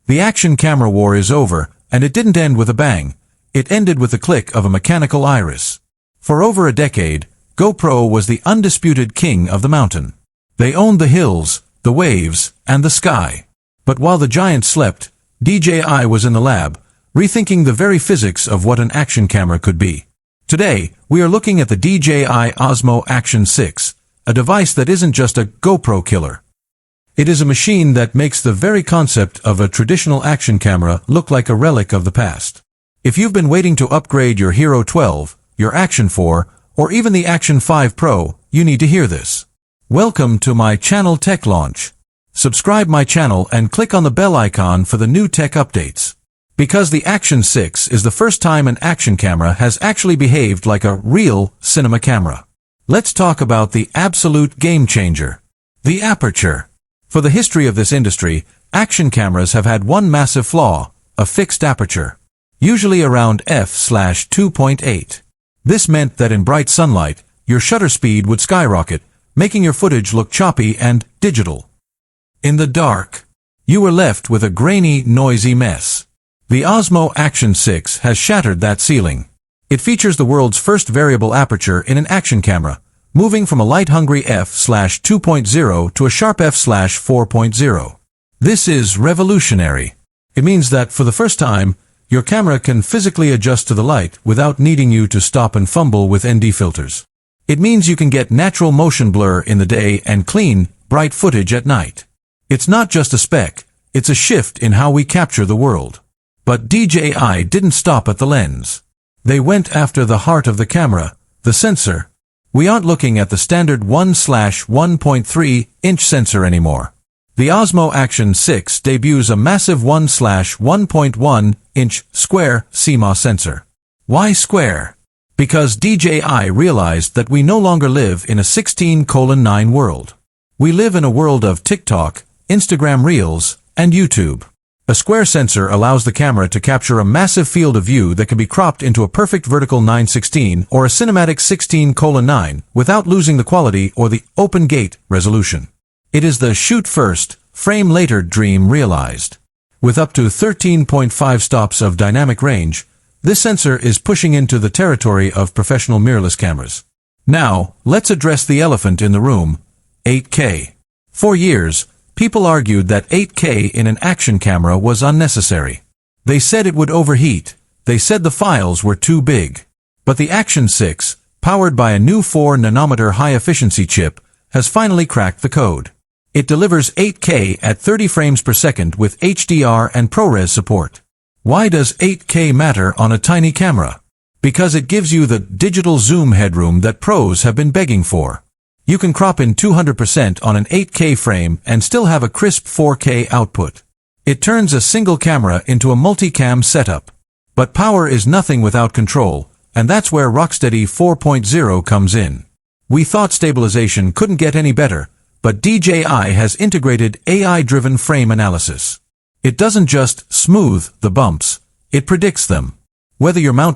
The action camera war is over, and it didn't end with a bang. It ended with the click of a mechanical iris. For over a decade, GoPro was the undisputed king of the mountain. They owned the hills, the waves, and the sky. But while the giants slept, DJI was in the lab, rethinking the very physics of what an action camera could be. Today, we are looking at the DJI Osmo Action 6, a device that isn't just a GoPro killer. It is a machine that makes the very concept of a traditional action camera look like a relic of the past. If you've been waiting to upgrade your Hero 12, your Action 4, or even the Action 5 Pro, you need to hear this. Welcome to my channel Tech Launch. Subscribe my channel and click on the bell icon for the new tech updates. Because the Action 6 is the first time an action camera has actually behaved like a real cinema camera. Let's talk about the absolute game changer, the Aperture. For the history of this industry, action cameras have had one massive flaw, a fixed aperture, usually around f/2.8. This meant that in bright sunlight, your shutter speed would skyrocket, making your footage look choppy and digital. In the dark, you were left with a grainy, noisy mess. The Osmo Action 6 has shattered that ceiling. It features the world's first variable aperture in an action camera, moving from a light-hungry f/2.0 to a sharp f/4.0. This is revolutionary. It means that, for the first time, your camera can physically adjust to the light without needing you to stop and fumble with ND filters. It means you can get natural motion blur in the day and clean, bright footage at night. It's not just a spec, it's a shift in how we capture the world. But DJI didn't stop at the lens. They went after the heart of the camera, the sensor. We aren't looking at the standard 1/1.3-inch sensor anymore. The Osmo Action 6 debuts a massive 1/1.1-inch square CMOS sensor. Why square? Because DJI realized that we no longer live in a 16:9 world. We live in a world of TikTok, Instagram Reels, and YouTube. A square sensor allows the camera to capture a massive field of view that can be cropped into a perfect vertical 9:16 or a cinematic 16:9 without losing the quality or the open gate resolution. It is the shoot first, frame later dream realized. With up to 13.5 stops of dynamic range, this sensor is pushing into the territory of professional mirrorless cameras. Now, let's address the elephant in the room, 8K. For years, people argued that 8K in an action camera was unnecessary. They said it would overheat. They said the files were too big. But the Action 6, powered by a new 4nm high-efficiency chip, has finally cracked the code. It delivers 8K at 30 frames per second with HDR and ProRes support. Why does 8K matter on a tiny camera? Because it gives you the digital zoom headroom that pros have been begging for. You can crop in 200% on an 8K frame and still have a crisp 4K output. It turns a single camera into a multicam setup. But power is nothing without control, and that's where RockSteady 4.0 comes in. We thought stabilization couldn't get any better, but DJI has integrated AI-driven frame analysis. It doesn't just smooth the bumps, it predicts them. Whether you're mounting